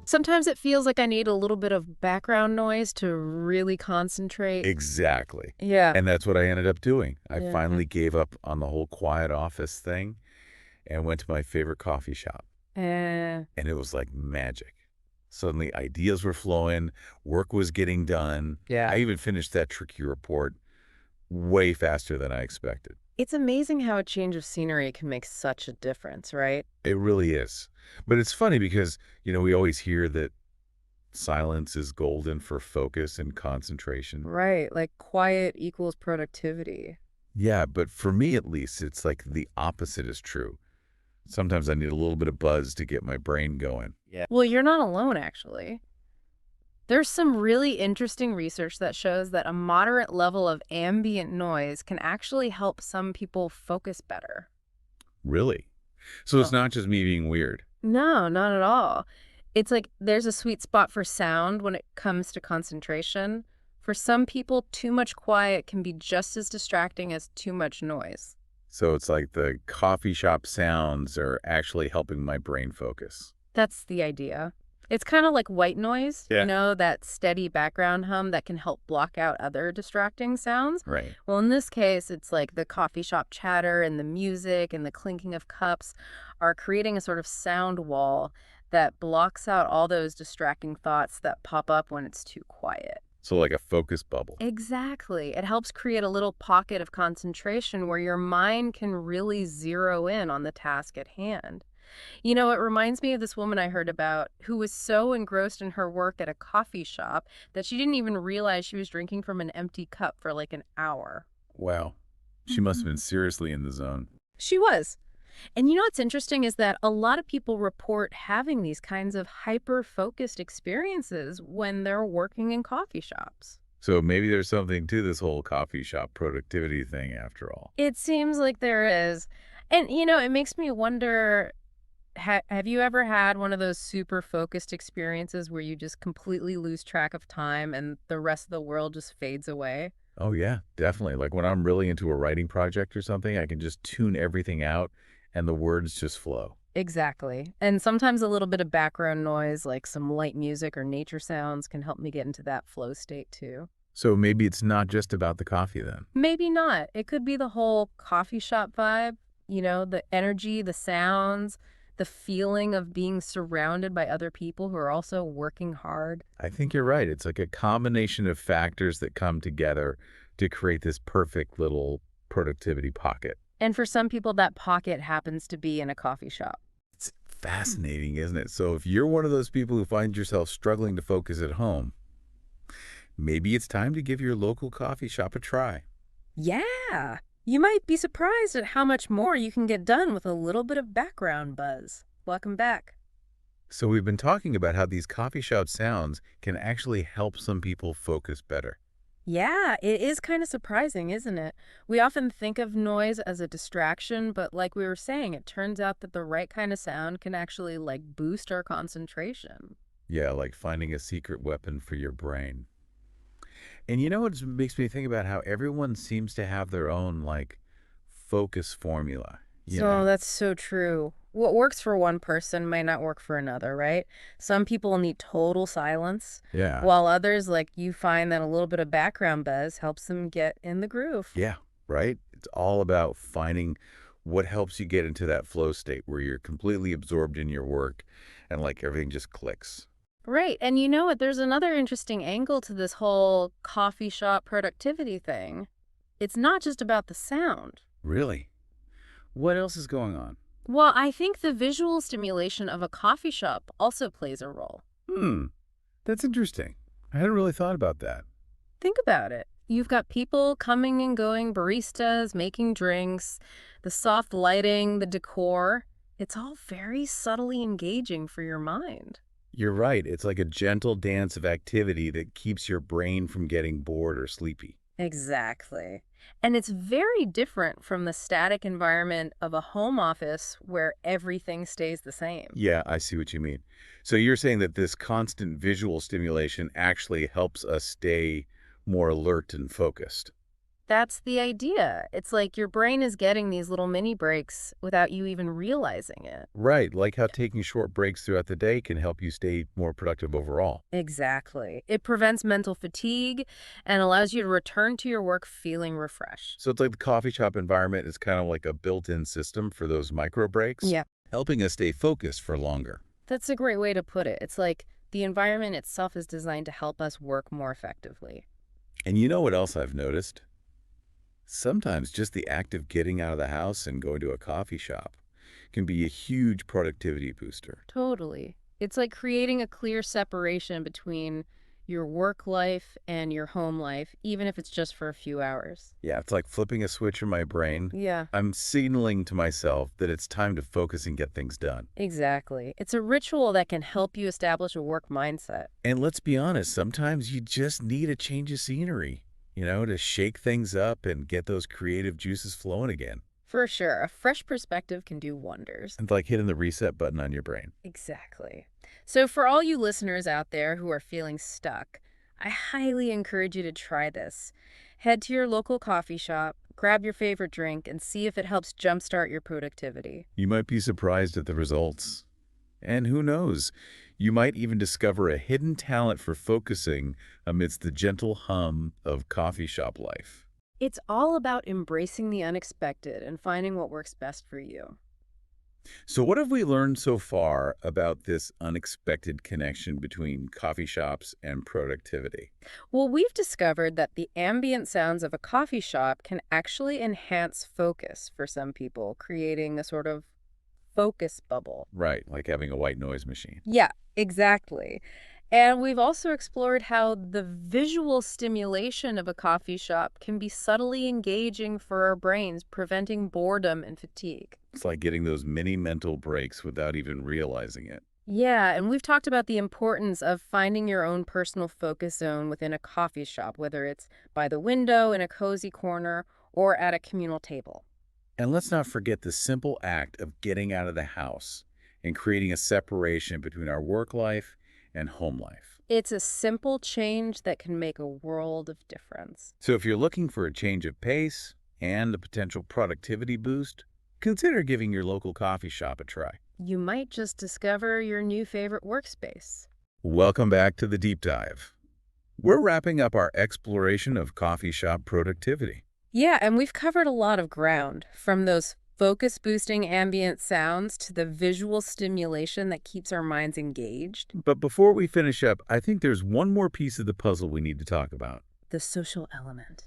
Sometimes it feels like I need a little bit of background noise to really concentrate. Exactly. Yeah. And that's what I ended up doing. I Yeah. finally gave up on the whole quiet office thing and went to my favorite coffee shop. Eh, And it was like magic. Suddenly ideas were flowing, work was getting done. yeah. I even finished that tricky report way faster than I expected. It's amazing how a change of scenery can make such a difference, right? It really is. But it's funny because, we always hear that silence is golden for focus and concentration. Right. Like quiet equals productivity. Yeah, but for me at least, it's like the opposite is true. Sometimes I need a little bit of buzz to get my brain going. Yeah. Well, you're not alone, actually. There's some really interesting research that shows that a moderate level of ambient noise can actually help some people focus better. Really? So it's Oh. not just me being weird. No, not at all. It's like there's a sweet spot for sound when it comes to concentration. For some people, too much quiet can be just as distracting as too much noise. So it's like the coffee shop sounds are actually helping my brain focus. That's the idea. It's kind of like white noise, Yeah. that steady background hum that can help block out other distracting sounds. Right. Well, in this case, it's like the coffee shop chatter and the music and the clinking of cups are creating a sort of sound wall that blocks out all those distracting thoughts that pop up when it's too quiet. So like a focus bubble. Exactly. It helps create a little pocket of concentration where your mind can really zero in on the task at hand. It reminds me of this woman I heard about who was so engrossed in her work at a coffee shop that she didn't even realize she was drinking from an empty cup for like an hour. Wow. She must have Mhm. been seriously in the zone. She was. And what's interesting is that a lot of people report having these kinds of hyper-focused experiences when they're working in coffee shops. So maybe there's something to this whole coffee shop productivity thing after all. It seems like there is. And, it makes me wonder, have you ever had one of those super focused experiences where you just completely lose track of time and the rest of the world just fades away? Oh yeah, definitely. Like when I'm really into a writing project or something, I can just tune everything out and the words just flow. Exactly. And sometimes a little bit of background noise, like some light music or nature sounds, can help me get into that flow state too. So maybe it's not just about the coffee then. Maybe not. It could be the whole coffee shop vibe, the energy, the sounds, the feeling of being surrounded by other people who are also working hard. I think you're right. It's like a combination of factors that come together to create this perfect little productivity pocket. And for some people, that pocket happens to be in a coffee shop. It's fascinating, isn't it? So if you're one of those people who find yourself struggling to focus at home, maybe it's time to give your local coffee shop a try. Yeah. You might be surprised at how much more you can get done with a little bit of background buzz. Welcome back. So we've been talking about how these coffee shop sounds can actually help some people focus better. Yeah, it is kind of surprising, isn't it? We often think of noise as a distraction, but like we were saying, it turns out that the right kind of sound can actually like boost our concentration. Yeah, like finding a secret weapon for your brain. And you know what makes me think about how everyone seems to have their own, like, focus formula, you So know? that's so true. What works for one person might not work for another, right? Some people need total silence, Yeah. while others, like you, find that a little bit of background buzz helps them get in the groove. Yeah, right? It's all about finding what helps you get into that flow state where you're completely absorbed in your work and, like, everything just clicks. Right. And you know what? There's another interesting angle to this whole coffee shop productivity thing. It's not just about the sound. Really? What else is going on? Well, I think the visual stimulation of a coffee shop also plays a role. Hmm, that's interesting. I hadn't really thought about that. Think about it. You've got people coming and going, baristas making drinks, the soft lighting, the decor. It's all very subtly engaging for your mind. You're right. It's like a gentle dance of activity that keeps your brain from getting bored or sleepy. Exactly. And it's very different from the static environment of a home office where everything stays the same. Yeah, I see what you mean. So you're saying that this constant visual stimulation actually helps us stay more alert and focused. That's the idea. It's like your brain is getting these little mini breaks without you even realizing it. Right, like how taking short breaks throughout the day can help you stay more productive overall. Exactly. It prevents mental fatigue and allows you to return to your work feeling refreshed. So it's like the coffee shop environment is kind of like a built-in system for those micro breaks, Yeah. helping us stay focused for longer. That's a great way to put it. It's like the environment itself is designed to help us work more effectively. And you know what else I've noticed? Sometimes just the act of getting out of the house and going to a coffee shop can be a huge productivity booster. Totally. It's like creating a clear separation between your work life and your home life, even if it's just for a few hours. Yeah, it's like flipping a switch in my brain. Yeah, I'm signaling to myself that it's time to focus and get things done. exactly. It's a ritual that can help you establish a work mindset. And let's be honest, sometimes you just need a change of scenery, to shake things up and get those creative juices flowing again. For sure, a fresh perspective can do wonders. It's like hitting the reset button on your brain. Exactly. So, for all you listeners out there who are feeling stuck, I highly encourage you to try this. Head to your local coffee shop, grab your favorite drink, and see if it helps jumpstart your productivity. You might be surprised at the results. And who knows, you might even discover a hidden talent for focusing amidst the gentle hum of coffee shop life. It's all about embracing the unexpected and finding what works best for you. So what have we learned so far about this unexpected connection between coffee shops and productivity? Well, we've discovered that the ambient sounds of a coffee shop can actually enhance focus for some people, creating a sort of focus bubble. Right, like having a white noise machine. Yeah, exactly. And we've also explored how the visual stimulation of a coffee shop can be subtly engaging for our brains, preventing boredom and fatigue. It's like getting those mini mental breaks without even realizing it. Yeah, and we've talked about the importance of finding your own personal focus zone within a coffee shop, whether it's by the window, in a cozy corner, or at a communal table. And let's not forget the simple act of getting out of the house and creating a separation between our work life and home life. It's a simple change that can make a world of difference. So if you're looking for a change of pace and a potential productivity boost, consider giving your local coffee shop a try. You might just discover your new favorite workspace. Welcome back to the deep dive. We're wrapping up our exploration of coffee shop productivity. Yeah, and we've covered a lot of ground, from those focus-boosting ambient sounds to the visual stimulation that keeps our minds engaged. But before we finish up, I think there's one more piece of the puzzle we need to talk about. The social element.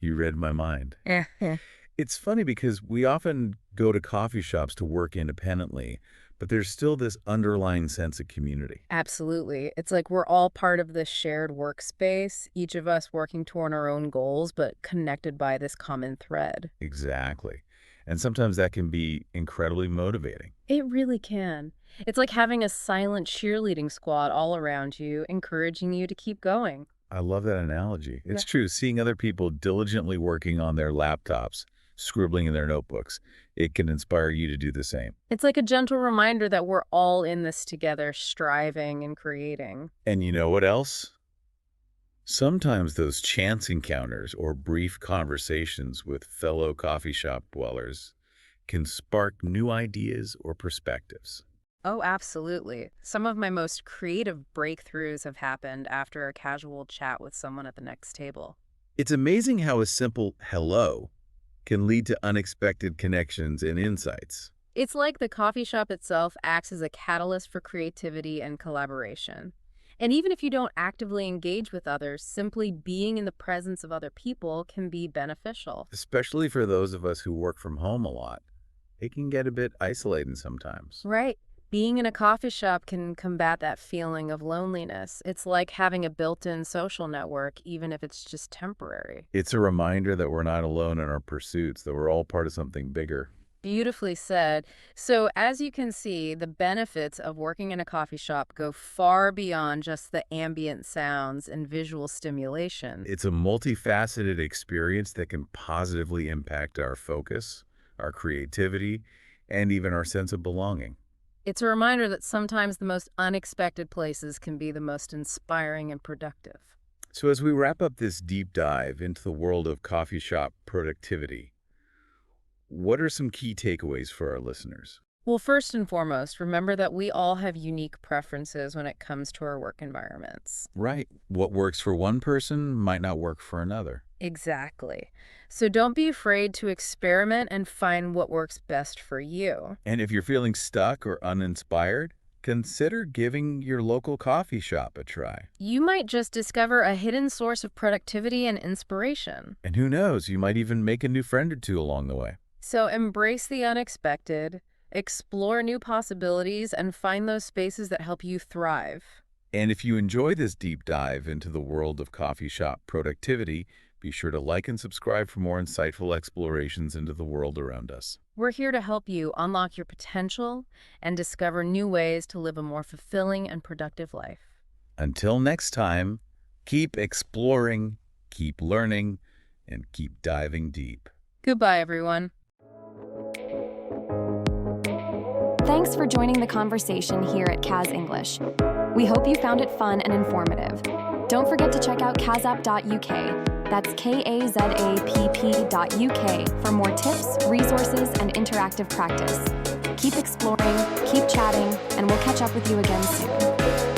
You read my mind. Yeah. It's funny because we often go to coffee shops to work independently, but there's still this underlying sense of community. Absolutely. It's like we're all part of this shared workspace, each of us working toward our own goals, but connected by this common thread. Exactly. And sometimes that can be incredibly motivating. It really can. It's like having a silent cheerleading squad all around you, encouraging you to keep going. I love that analogy. Yeah. It's true. Seeing other people diligently working on their laptops, scribbling in their notebooks, it can inspire you to do the same. It's like a gentle reminder that we're all in this together, striving and creating. And you know what else? Sometimes those chance encounters or brief conversations with fellow coffee shop dwellers can spark new ideas or perspectives. Oh, absolutely. Some of my most creative breakthroughs have happened after a casual chat with someone at the next table. It's amazing how a simple hello can lead to unexpected connections and insights. It's like the coffee shop itself acts as a catalyst for creativity and collaboration. And even if you don't actively engage with others, simply being in the presence of other people can be beneficial. Especially for those of us who work from home a lot, it can get a bit isolating sometimes. Right. Being in a coffee shop can combat that feeling of loneliness. It's like having a built-in social network, even if it's just temporary. It's a reminder that we're not alone in our pursuits, that we're all part of something bigger. Beautifully said. So, as you can see, the benefits of working in a coffee shop go far beyond just the ambient sounds and visual stimulation. It's a multifaceted experience that can positively impact our focus, our creativity, and even our sense of belonging. It's a reminder that sometimes the most unexpected places can be the most inspiring and productive. So as we wrap up this deep dive into the world of coffee shop productivity, what are some key takeaways for our listeners? Well, first and foremost, remember that we all have unique preferences when it comes to our work environments. Right. What works for one person might not work for another. Exactly. So don't be afraid to experiment and find what works best for you. And if you're feeling stuck or uninspired, consider giving your local coffee shop a try. You might just discover a hidden source of productivity and inspiration. And who knows, you might even make a new friend or two along the way. So embrace the unexpected, explore new possibilities, and find those spaces that help you thrive. And if you enjoy this deep dive into the world of coffee shop productivity, be sure to like and subscribe for more insightful explorations into the world around us. We're here to help you unlock your potential and discover new ways to live a more fulfilling and productive life. Until next time, keep exploring, keep learning, and keep diving deep. Goodbye, everyone. Thanks for joining the conversation here at Kaz English. We hope you found it fun and informative. Don't forget to check out kazapp.uk. That's kazapp.uk for more tips, resources, and interactive practice. Keep exploring, keep chatting, and we'll catch up with you again soon.